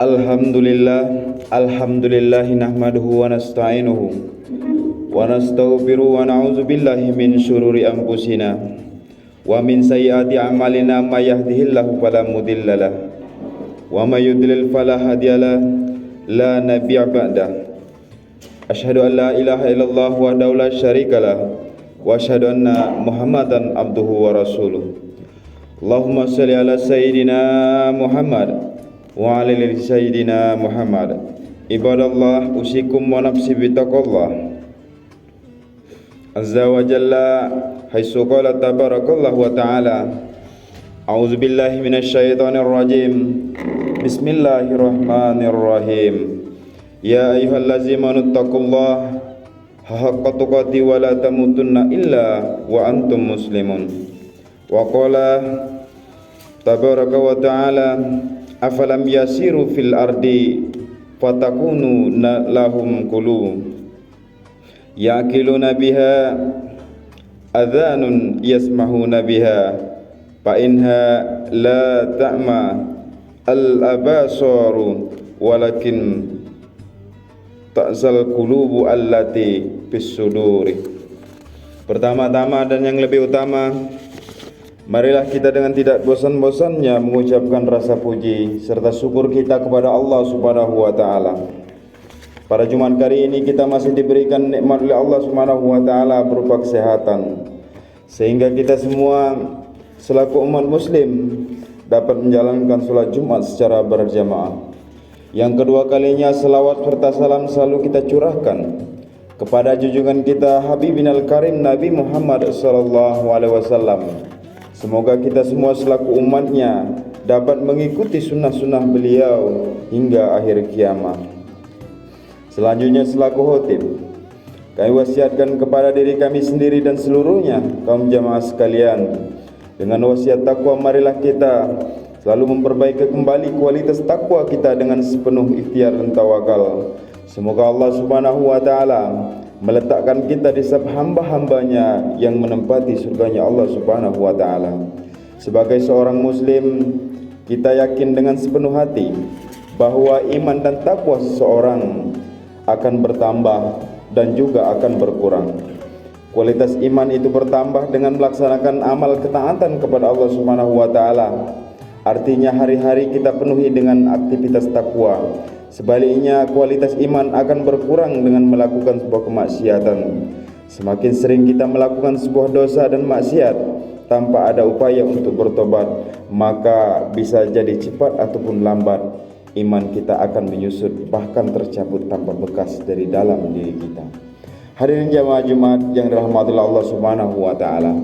Alhamdulillahi nahmaduhu wa nasta'inuhu wa nastaghfiruhu wa na'udzu billahi min syururi anfusina wa min sayyiati a'malina may yahdihillahu fala mudhillalah wa may yudlil fala hadiyalah la nabiyya ba'dah. Asyhadu an la ilaha illallah wahdahu la syarikalah wa asyhadu anna Muhammadan abduhu wa rasuluh. Allahumma shalli ala sayyidina Muhammad wa ala ali sayyidina Muhammad. Ibadallah, usikum wa nafsi bitaqallah azza wa jalla, haitsu qala tabarakallah wa ta'ala, a'udzu billahi minasyaitonir rajim. Bismillahirrahmanirrahim. Ya ayyuhallazina taqullaha haqqa tuqatih wa la tamutunna illa wa antum muslimun. Wa qala tabaraka wa ta'ala, afalam yasiru fil ardi fatakunu lahum qulub yaqiluna biha adhanun yasmahuna biha fa inha la ta'ma al abasaru walakin ta'zal qulubu allati fis suduri. Pertama-tama dan yang lebih utama, marilah kita dengan tidak bosan-bosannya mengucapkan rasa puji serta syukur kita kepada Allah Subhanahu wa taala. Pada Jumat kali ini kita masih diberikan nikmat oleh Allah Subhanahu wa taala berupa kesehatan, sehingga kita semua selaku umat muslim dapat menjalankan salat Jumat secara berjamaah. Yang kedua kalinya selawat serta salam selalu kita curahkan kepada junjungan kita Habibinal Karim Nabi Muhammad sallallahu alaihi wasallam. Semoga kita semua selaku umatnya dapat mengikuti sunnah-sunnah beliau hingga akhir kiamat. Selanjutnya selaku khotib, kami wasiatkan kepada diri kami sendiri dan seluruhnya kaum jamaah sekalian dengan wasiat takwa. Marilah kita selalu memperbaiki kembali kualitas takwa kita dengan sepenuh ikhtiar dan tawakal. Semoga Allah Subhanahu wa taala meletakkan kita di saf hamba-hambanya yang menempati surganya Allah Subhanahu wa taala. Sebagai seorang muslim, kita yakin dengan sepenuh hati bahwa iman dan takwa seseorang akan bertambah dan juga akan berkurang. Kualitas iman itu bertambah dengan melaksanakan amal ketaatan kepada Allah Subhanahu wa taala. Artinya hari-hari kita penuhi dengan aktivitas takwa. Sebaliknya kualitas iman akan berkurang dengan melakukan sebuah kemaksiatan. Semakin sering kita melakukan sebuah dosa dan maksiat tanpa ada upaya untuk bertobat, maka bisa jadi cepat ataupun lambat iman kita akan menyusut, bahkan tercabut tanpa bekas dari dalam diri kita. Hadirin jamaah Jumat yang dirahmati Allah Subhanahu wa taala.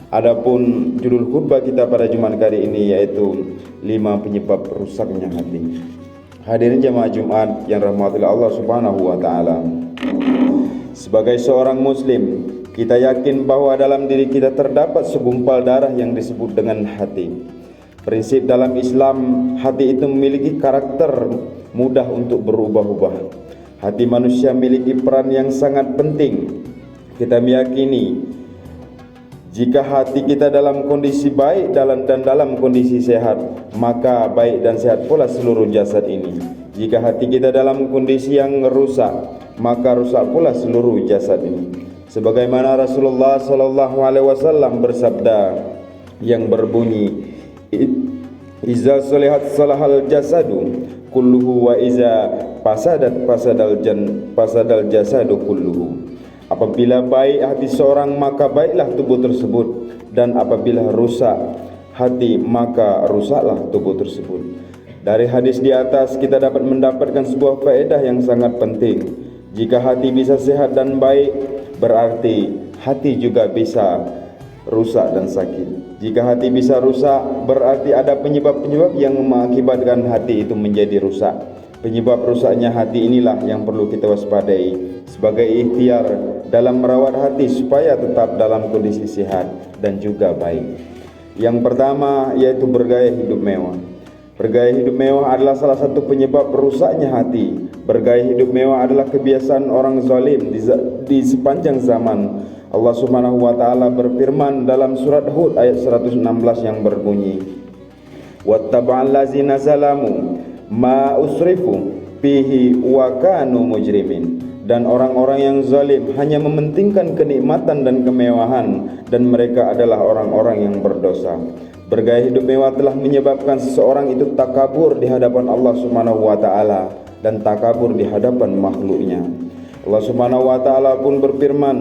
Adapun judul khutbah kita pada Jumat kali ini yaitu 5 penyebab rusaknya hati. Hadirin jamaah Jumat yang rahmati Allah Subhanahu wa taala. Sebagai seorang muslim, kita yakin bahwa dalam diri kita terdapat segumpal darah yang disebut dengan hati. Prinsip dalam Islam, hati itu memiliki karakter mudah untuk berubah-ubah. Hati manusia memiliki peran yang sangat penting. Kita meyakini jika hati kita dalam kondisi baik dan dalam kondisi sehat, maka baik dan sehat pula seluruh jasad ini. Jika hati kita dalam kondisi yang rusak, maka rusak pula seluruh jasad ini. Sebagaimana Rasulullah sallallahu alaihi wasallam bersabda yang berbunyi, "Iza solihat salahal jasadu kulluhu wa iza fasadal jasadu kulluhu." Apabila baik hati seorang, maka baiklah tubuh tersebut, dan apabila rusak hati, maka rusaklah tubuh tersebut. Dari hadis di atas kita dapat mendapatkan sebuah faedah yang sangat penting. Jika hati bisa sehat dan baik, berarti hati juga bisa rusak dan sakit. Jika hati bisa rusak, berarti ada penyebab-penyebab yang mengakibatkan hati itu menjadi rusak. Penyebab rusaknya hati inilah yang perlu kita waspadai sebagai ikhtiar dalam merawat hati supaya tetap dalam kondisi sehat dan juga baik. Yang pertama yaitu bergaya hidup mewah. Bergaya hidup mewah adalah salah satu penyebab rusaknya hati. Bergaya hidup mewah adalah kebiasaan orang zalim di sepanjang zaman. Allah Subhanahu wa taala berfirman dalam surat Hud ayat 116 yang berbunyi, "Wattaba'al ladzina zalamu ma usrifu fihi wa kanu mujrimin. Dan orang-orang yang zalim hanya mementingkan kenikmatan dan kemewahan, dan mereka adalah orang-orang yang berdosa. Bergaya hidup mewah telah menyebabkan seseorang itu takabur di hadapan Allah Subhanahu wa taala dan takabur di hadapan makhluknya. Allah Subhanahu wa taala pun berfirman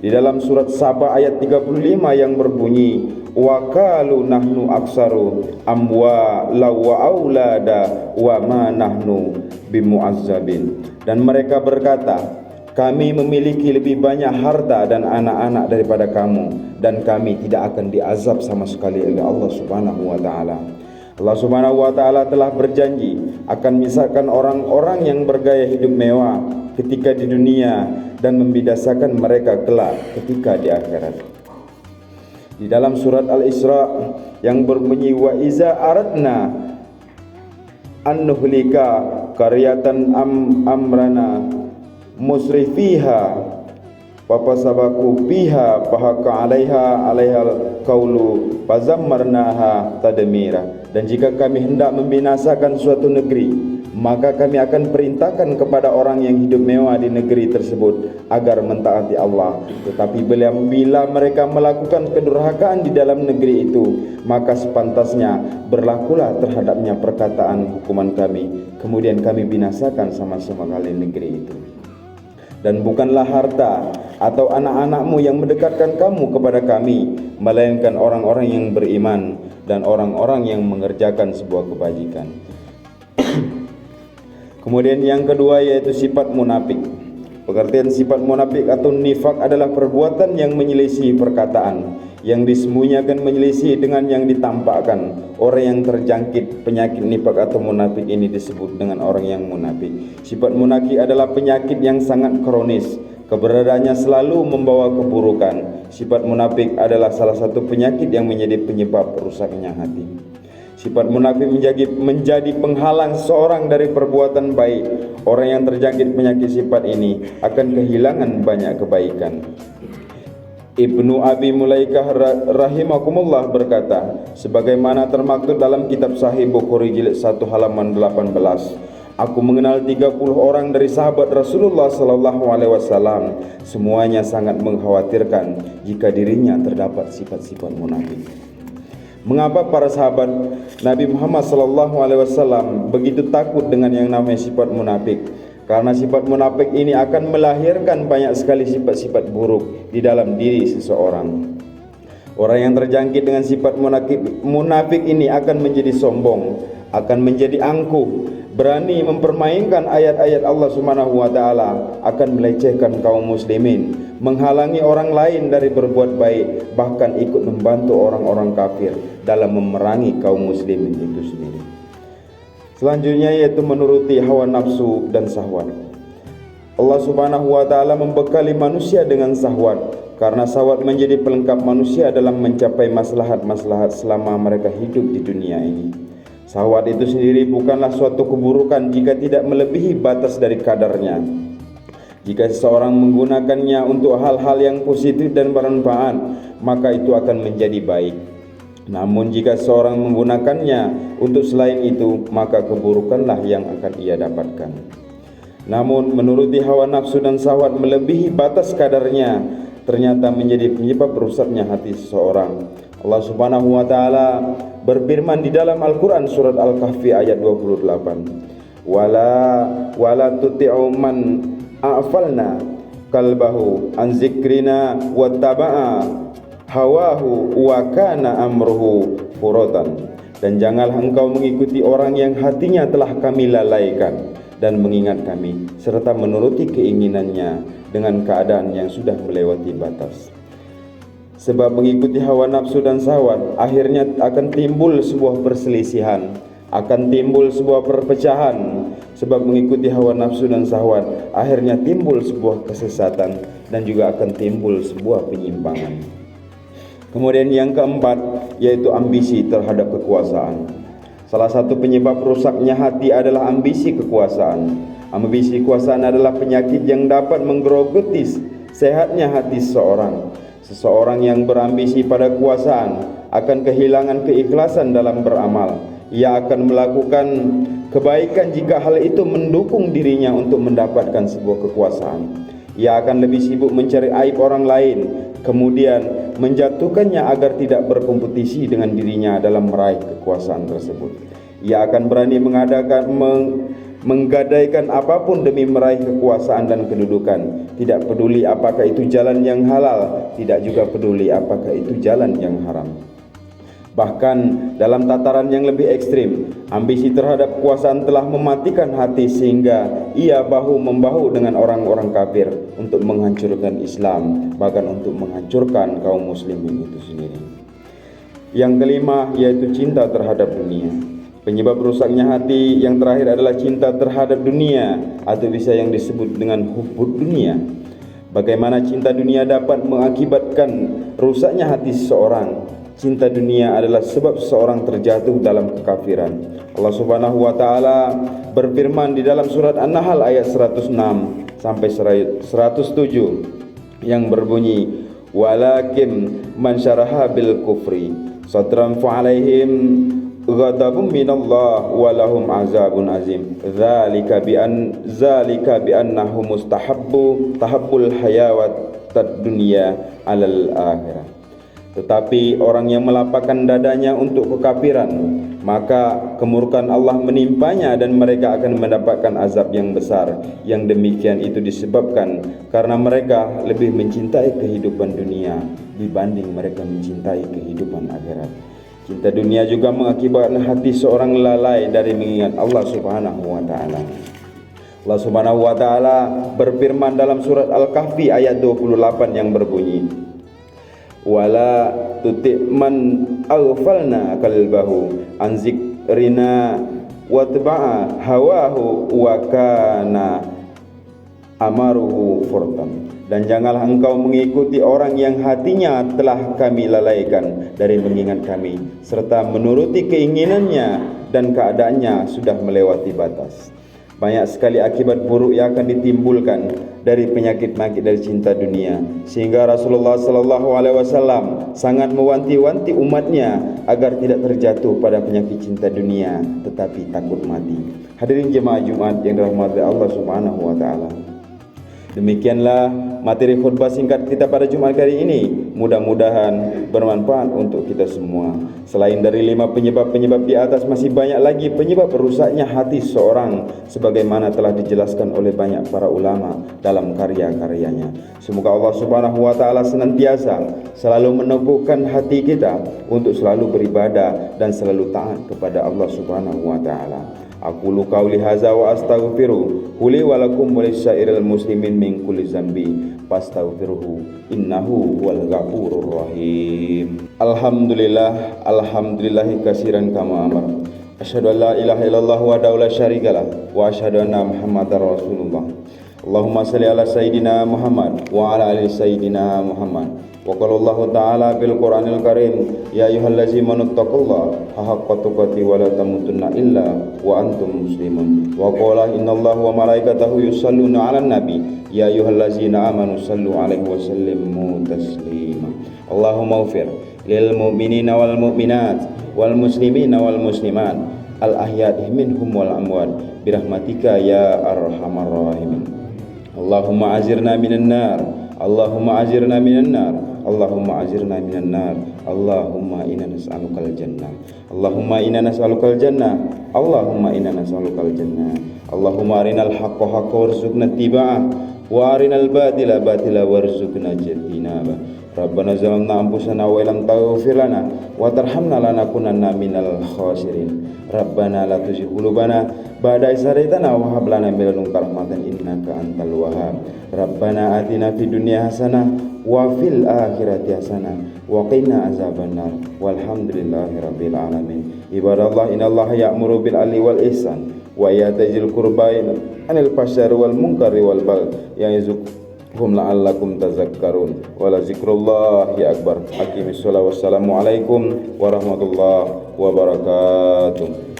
di dalam surat Saba ayat 35 yang berbunyi, wa qalu nahnu aksaru amwala wa aulada wa ma nahnu bimu'azzabin. Dan mereka berkata, kami memiliki lebih banyak harta dan anak-anak daripada kamu, dan kami tidak akan diazab sama sekali oleh Allah Subhanahu wa taala. Allah Subhanahu wa taala telah berjanji akan misalkan orang-orang yang bergaya hidup mewah ketika di dunia dan membidasakan mereka kelak ketika di akhirat. Di dalam surat Al-Isra yang berbunyi, wa iza aradna an nuhlika qaryatan amrana musrifiha papasabaku piha pahaka alaiha qaulu fazammarnaha tadmira. Dan jika kami hendak membinasakan suatu negeri, maka kami akan perintahkan kepada orang yang hidup mewah di negeri tersebut agar mentaati Allah. Tetapi bila mereka melakukan kedurhakaan di dalam negeri itu, maka sepantasnya berlakulah terhadapnya perkataan hukuman kami. Kemudian kami binasakan sama-sama kali negeri itu. Dan bukanlah harta atau anak-anakmu yang mendekatkan kamu kepada kami, melainkan orang-orang yang beriman dan orang-orang yang mengerjakan sebuah kebajikan. Kemudian yang kedua yaitu sifat munafik. Pengertian sifat munafik atau nifak adalah perbuatan yang menyelisih perkataan, yang disembunyikan menyelisih dengan yang ditampakkan. Orang yang terjangkit penyakit nifak atau munafik ini disebut dengan orang yang munafik. Sifat munafik adalah penyakit yang sangat kronis, keberadaannya selalu membawa keburukan. Sifat munafik adalah salah satu penyakit yang menjadi penyebab rusaknya hati. Sifat munafik menjadi penghalang seorang dari perbuatan baik. Orang yang terjangkit penyakit sifat ini akan kehilangan banyak kebaikan. Ibnu Abi Mulaikah rahimakumullah berkata, sebagaimana termaktub dalam kitab Sahih Bukhari jilid 1 halaman 18, aku mengenal 30 orang dari sahabat Rasulullah sallallahu alaihi wasallam, semuanya sangat mengkhawatirkan jika dirinya terdapat sifat-sifat munafik. Mengapa para sahabat Nabi Muhammad sallallahu alaihi wasallam begitu takut dengan yang namanya sifat munafik? Karena sifat munafik ini akan melahirkan banyak sekali sifat-sifat buruk di dalam diri seseorang. Orang yang terjangkit dengan sifat munafik ini akan menjadi sombong, akan menjadi angkuh, berani mempermainkan ayat-ayat Allah Subhanahu wa taala, akan melecehkan kaum muslimin, menghalangi orang lain dari berbuat baik, bahkan ikut membantu orang-orang kafir dalam memerangi kaum muslimin itu sendiri. Selanjutnya yaitu menuruti hawa nafsu dan syahwat. Allah Subhanahu wa taala membekali manusia dengan syahwat, karena syahwat menjadi pelengkap manusia dalam mencapai maslahat-maslahat selama mereka hidup di dunia ini. Syahwat itu sendiri bukanlah suatu keburukan jika tidak melebihi batas dari kadarnya. Jika seseorang menggunakannya untuk hal-hal yang positif dan bermanfaat, maka itu akan menjadi baik. Namun jika seorang menggunakannya untuk selain itu, maka keburukanlah yang akan ia dapatkan. Namun menuruti hawa nafsu dan syahwat melebihi batas kadarnya ternyata menjadi penyebab rusaknya hati seseorang. Allah Subhanahu wa taala berfirman di dalam Al-Qur'an surat Al-Kahfi ayat 28. Wala tuti'u man a'falna qalbahu an zikrina wattaba'a hawahu wa kana amruhu furotan. Dan janganlah engkau mengikuti orang yang hatinya telah kami lalaikan dan mengingat kami, serta menuruti keinginannya dengan keadaan yang sudah melewati batas. Sebab mengikuti hawa nafsu dan syahwat akhirnya akan timbul sebuah perselisihan, akan timbul sebuah perpecahan. Sebab mengikuti hawa nafsu dan syahwat akhirnya timbul sebuah kesesatan dan juga akan timbul sebuah penyimpangan. Kemudian yang keempat yaitu ambisi terhadap kekuasaan. Salah satu penyebab rusaknya hati adalah ambisi kekuasaan. Ambisi kekuasaan adalah penyakit yang dapat menggerogoti sehatnya hati seseorang. Seseorang yang berambisi pada kekuasaan akan kehilangan keikhlasan dalam beramal. Ia akan melakukan kebaikan jika hal itu mendukung dirinya untuk mendapatkan sebuah kekuasaan. Ia akan lebih sibuk mencari aib orang lain, kemudian menjatuhkannya agar tidak berkompetisi dengan dirinya dalam meraih kekuasaan tersebut. Ia akan berani menggadaikan apapun demi meraih kekuasaan dan kedudukan, tidak peduli apakah itu jalan yang halal, tidak juga peduli apakah itu jalan yang haram. Bahkan dalam tataran yang lebih ekstrim, ambisi terhadap kekuasaan telah mematikan hati sehingga ia bahu-membahu dengan orang-orang kafir untuk menghancurkan Islam, bahkan untuk menghancurkan kaum muslimin itu sendiri. Yang kelima yaitu cinta terhadap dunia. Penyebab rusaknya hati yang terakhir adalah cinta terhadap dunia, atau bisa yang disebut dengan hubbud dunia. Bagaimana cinta dunia dapat mengakibatkan rusaknya hati seseorang? Cinta dunia adalah sebab seseorang terjatuh dalam kekafiran. Allah Subhanahu wa taala berfirman di dalam surat An-Nahl ayat 106 sampai 107 yang berbunyi, walakin man syaraha bil kufri sadran fa alaihim ghadabun minallah wa lahum azabun azim. Zalika bi annahum tahabbul hayawat dunya alal akhirah. Tetapi orang yang melapangkan dadanya untuk kekafiran, maka kemurkaan Allah menimpanya dan mereka akan mendapatkan azab yang besar. Yang demikian itu disebabkan karena mereka lebih mencintai kehidupan dunia dibanding mereka mencintai kehidupan akhirat. Cinta dunia juga mengakibatkan hati seorang lalai dari mengingat Allah Subhanahu wa taala. Allah Subhanahu wa taala berfirman dalam surat Al-Kahfi ayat 28 yang berbunyi, wala tuti man aghfalna qalbahu an zikrina watba'a hawahu wa kana amaruhu furtan. Dan janganlah engkau mengikuti orang yang hatinya telah kami lalaikan dari mengingat kami, serta menuruti keinginannya dan keadaannya sudah melewati batas. Banyak sekali akibat buruk yang akan ditimbulkan dari penyakit-penyakit dari cinta dunia, sehingga Rasulullah SAW sangat mewanti-wanti umatnya agar tidak terjatuh pada penyakit cinta dunia, tetapi takut mati. Hadirin jemaah Jumat yang dirahmati Allah Subhanahu wa taala. Demikianlah materi khutbah singkat kita pada Jumat kali ini. Mudah-mudahan bermanfaat untuk kita semua. Selain dari 5 penyebab-penyebab di atas, masih banyak lagi penyebab rusaknya hati seorang, sebagaimana telah dijelaskan oleh banyak para ulama dalam karya-karyanya. Semoga Allah Subhanahu wa taala senantiasa selalu meneguhkan hati kita untuk selalu beribadah dan selalu taat kepada Allah Subhanahu wa taala. Aqulu qauli hadza wa astaghfiru li wa lakum wa lisa'iril muslimin min kulli dzambi fastaghfiruhu innahu huwal ghafurur rahim. Alhamdulillah, alhamdulillahi katsiran kama amar. Asyhadu an la ilaha illallah wa la syarikalah wa asyhadu anna Muhammadar Rasulullah. Allahumma shalli ala sayyidina Muhammad wa ala ali sayyidina Muhammad. Wa qala Allah ta'ala bil Qur'anil Karim, ya ayyuhallazina taqullaha haqqa tuqatih wa la tamutunna illa wa antum muslimun. Wa qala innallaha wa malaikatahu yusholluna 'alan nabi, ya ayyuhallazina amanu shallu 'alaihi wa sallimu taslima. Allahumma ighfir lil mu'minina wal mu'minat wal muslimina wal muslimat al ahya'i minhum wal amwat birahmatika ya arhamar rahimin. Allahumma azirna minan nar, Allahumma azirna minan nar, Allahumma azirna minan nar, Allahumma inna nas'alukal jannah, Allahumma inna nas'alukal jannah, Allahumma inna nas'alukal jannah. Allahumma arinal haqqa haqqa warzuqna ittiba'ah wa arinal batila batila warzuqna ijtinabah. Rabbana zalamna anfusana wa illam taghfir lana wa tarhamna lanakunanna minal khasirin. Rabbana la tuzigh qulubana ba'da idh hadaytana wa hab lana min ladunka rahmatan innaka antal wahhab. Rabbana atina fid dunya hasanah wa fil akhirati hasanah wa qina azabannar. Walhamdulillahi rabbil alamin. Ibadallah, innallaha ya'muru bil 'adli wal ihsan wa ya'tazil qurba anil fahsya'i wal munkari wal baghi ya'izukum la'allakum tazakkarun. Wa la zikrullahi akbar. Aqimissalah. Wassalamu alaikum warahmatullahi wabarakatuh.